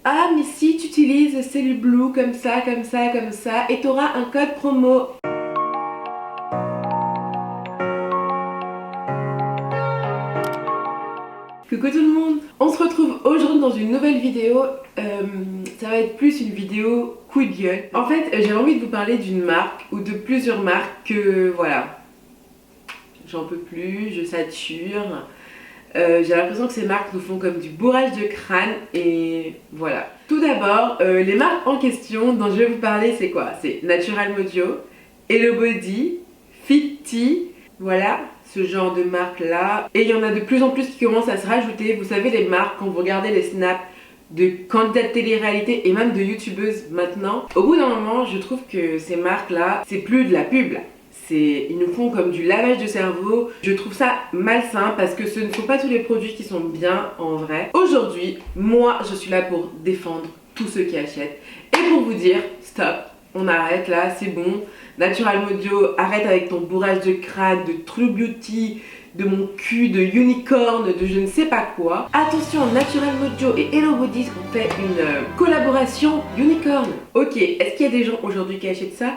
Ah mais si tu utilises Cellublue comme ça, comme ça, comme ça, et t'auras un code promo. Coucou tout le monde, on se retrouve aujourd'hui dans une nouvelle vidéo. Ça va être plus une vidéo coup de gueule. En fait, j'ai envie de vous parler d'une marque ou de plusieurs marques que voilà, j'en peux plus, je sature. J'ai l'impression que ces marques nous font comme du bourrage de crâne et voilà. Tout d'abord, les marques en question dont je vais vous parler, c'est quoi? C'est Natural Mojo, Hello Body, Fitty, voilà, ce genre de marques là. Et il y en a de plus en plus qui commencent à se rajouter. Vous savez, les marques, quand vous regardez les snaps de candidats de télé-réalité et même de youtubeuses maintenant, au bout d'un moment, je trouve que ces marques là, c'est plus de la pub là. Ils nous font comme du lavage de cerveau. Je trouve ça malsain parce que ce ne sont pas tous les produits qui sont bien en vrai. Aujourd'hui, moi, je suis là pour défendre tous ceux qui achètent et pour vous dire stop, on arrête là, c'est bon. Natural Mojo, arrête avec ton bourrage de crâne, de True Beauty, de mon cul, de unicorn, de je ne sais pas quoi. Attention, Natural Mojo et Hello Body ont fait une collaboration unicorn. Ok, est-ce qu'il y a des gens aujourd'hui qui achètent ça?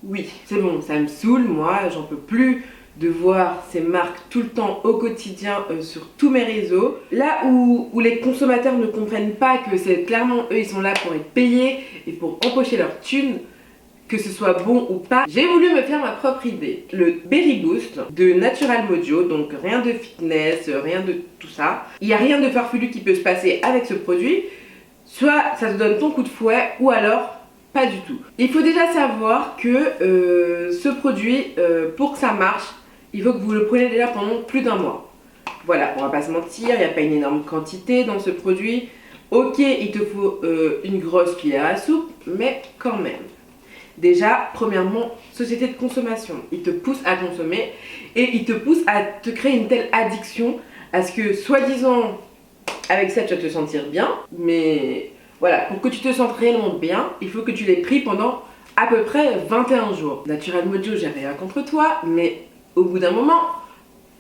Oui, c'est bon, ça me saoule, moi, j'en peux plus de voir ces marques tout le temps au quotidien sur tous mes réseaux. Là où les consommateurs ne comprennent pas que c'est clairement eux, ils sont là pour être payés et pour empocher leur thune, que ce soit bon ou pas, j'ai voulu me faire ma propre idée. Le Berry Boost de Natural Mojo, donc rien de fitness, rien de tout ça. Il n'y a rien de farfelu qui peut se passer avec ce produit. Soit ça te donne ton coup de fouet ou alors pas du tout. Il faut déjà savoir que ce produit, pour que ça marche, il faut que vous le preniez déjà pendant plus d'un mois. Voilà, on va pas se mentir, il n'y a pas une énorme quantité dans ce produit. Ok, il te faut une grosse cuillère à soupe, mais quand même. Déjà, premièrement, société de consommation. Il te pousse à consommer et il te pousse à te créer une telle addiction à ce que, soi-disant, avec ça, tu vas te sentir bien, mais voilà, pour que tu te sentes réellement bien, il faut que tu l'aies pris pendant à peu près 21 jours. Natural Mojo, j'ai rien contre toi, mais au bout d'un moment,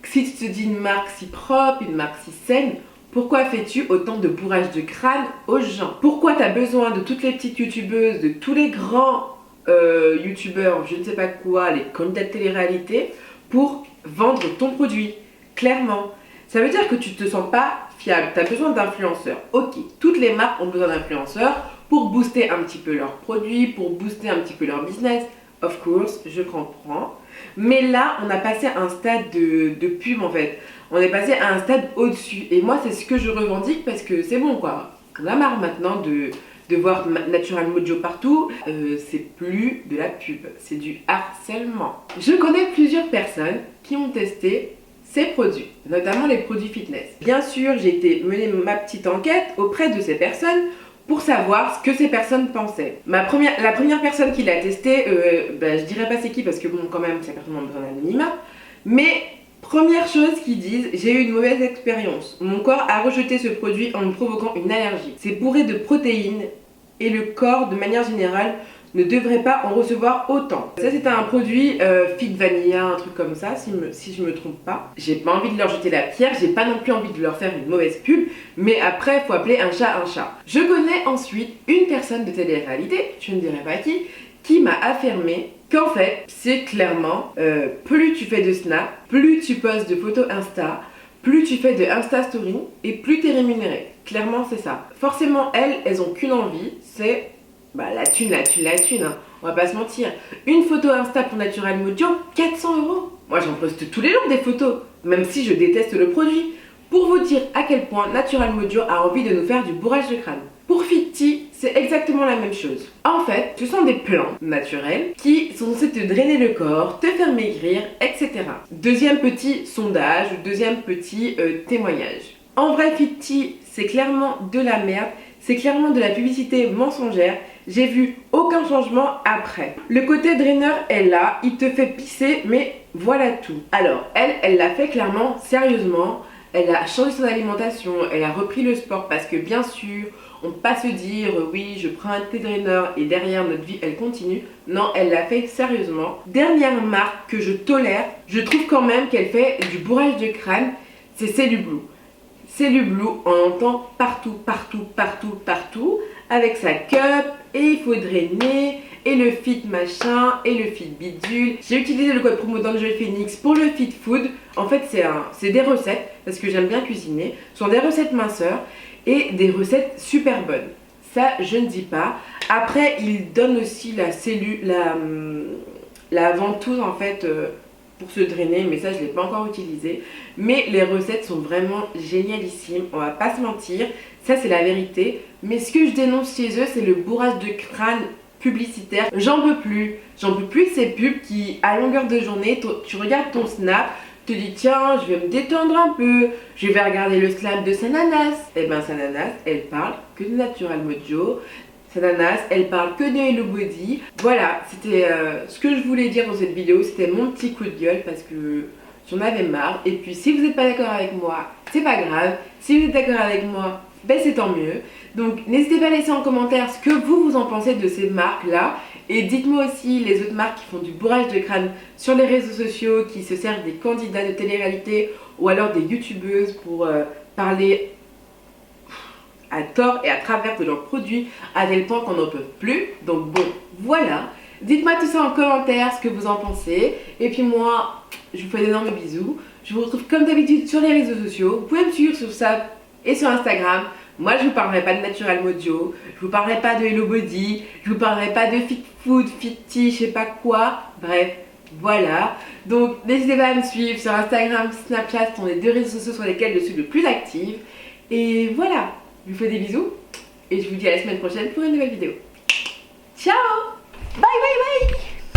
si tu te dis une marque si propre, une marque si saine, pourquoi fais-tu autant de bourrage de crâne aux gens? Pourquoi tu as besoin de toutes les petites youtubeuses, de tous les grands youtubeurs, je ne sais pas quoi, les candidats de télé-réalité, pour vendre ton produit? Clairement. Ça veut dire que tu te sens pas fiable, tu as besoin d'influenceurs. Ok, toutes les marques ont besoin d'influenceurs pour booster un petit peu leurs produits, pour booster un petit peu leur business. Of course, je comprends. Mais là, on a passé à un stade de pub en fait. On est passé à un stade au-dessus. Et moi, c'est ce que je revendique parce que c'est bon quoi. On a marre maintenant de voir Natural Mojo partout. C'est plus de la pub, c'est du harcèlement. Je connais plusieurs personnes qui ont testé ces produits, notamment les produits fitness. Bien sûr, j'ai été mener ma petite enquête auprès de ces personnes pour savoir ce que ces personnes pensaient. La première personne qui l'a testé, je dirais pas c'est qui parce que bon, quand même, ces personnes ont besoin d'anonymat, mais première chose qu'ils disent, j'ai eu une mauvaise expérience. Mon corps a rejeté ce produit en me provoquant une allergie. C'est bourré de protéines et le corps, de manière générale, ne devrait pas en recevoir autant. Ça c'était un produit Fit Vanilla, un truc comme ça, si je me trompe pas. J'ai pas envie de leur jeter la pierre, j'ai pas non plus envie de leur faire une mauvaise pub, mais après faut appeler un chat un chat. Je connais ensuite une personne de télé-réalité, je ne dirais pas qui m'a affirmé qu'en fait c'est clairement plus tu fais de snap, plus tu postes de photos Insta, plus tu fais de Insta Story et plus tu es rémunéré. Clairement c'est ça. Forcément elles ont qu'une envie, c'est la thune, hein. On va pas se mentir. Une photo Insta pour Natural Mojo, 400 €. Moi j'en poste tous les jours des photos, même si je déteste le produit. Pour vous dire à quel point Natural Mojo a envie de nous faire du bourrage de crâne. Pour Fitty, c'est exactement la même chose. En fait, ce sont des plantes naturelles qui sont censées te drainer le corps, te faire maigrir, etc. Deuxième petit sondage, deuxième petit témoignage. En vrai, Fitty, c'est clairement de la merde. C'est clairement de la publicité mensongère. J'ai vu aucun changement après. Le côté draineur est là, il te fait pisser, mais voilà tout. Alors, elle l'a fait clairement, sérieusement. Elle a changé son alimentation, elle a repris le sport parce que bien sûr, on ne peut pas se dire oui, je prends un thé draineur et derrière notre vie elle continue. Non, elle l'a fait sérieusement. Dernière marque que je tolère, je trouve quand même qu'elle fait du bourrage de crâne, c'est Cellublue. Cellublue, on entend partout, partout, partout, partout. avec sa cup et il faut drainer et le fit machin et le fit bidule. J'ai utilisé le code promo d'Enjoy Phoenix pour le fit food. En fait c'est des recettes parce que j'aime bien cuisiner. Ce sont des recettes minceurs et des recettes super bonnes. Ça je ne dis pas. Après il donne aussi la ventouse en fait pour se drainer, mais ça je ne l'ai pas encore utilisé. Mais les recettes sont vraiment génialissimes, on va pas se mentir, ça c'est la vérité. Mais ce que je dénonce chez eux, c'est le bourrage de crâne publicitaire. J'en peux plus de ces pubs qui à longueur de journée, tu regardes ton snap, tu te dis tiens je vais me détendre un peu, je vais regarder le snap de Sananas. Et ben Sananas, elle parle que de Natural Mojo. Sananas, elle parle que de Hello Body. Voilà, c'était ce que je voulais dire dans cette vidéo. C'était mon petit coup de gueule parce que j'en avais marre. Et puis si vous n'êtes pas d'accord avec moi, c'est pas grave. Si vous êtes d'accord avec moi, ben c'est tant mieux. Donc n'hésitez pas à laisser en commentaire ce que vous en pensez de ces marques là. Et dites-moi aussi les autres marques qui font du bourrage de crâne sur les réseaux sociaux, qui se servent des candidats de télé-réalité ou alors des youtubeuses pour parler à tort et à travers de leurs produits à tel point qu'on n'en peut plus. Donc bon, voilà. Dites-moi tout ça en commentaire, ce que vous en pensez. Et puis moi, je vous fais d'énormes bisous. Je vous retrouve comme d'habitude sur les réseaux sociaux. Vous pouvez me suivre sur ça et sur Instagram. Moi, je vous parlerai pas de Natural Mojo, je vous parlerai pas de Hello Body, je vous parlerai pas de Fit Food, Fit Tea, je sais pas quoi. Bref, voilà. Donc, n'hésitez pas à me suivre sur Instagram, Snapchat, ce sont les 2 réseaux sociaux sur lesquels je suis le plus active. Et voilà. Je vous fais des bisous et je vous dis à la semaine prochaine pour une nouvelle vidéo. Ciao! Bye bye bye!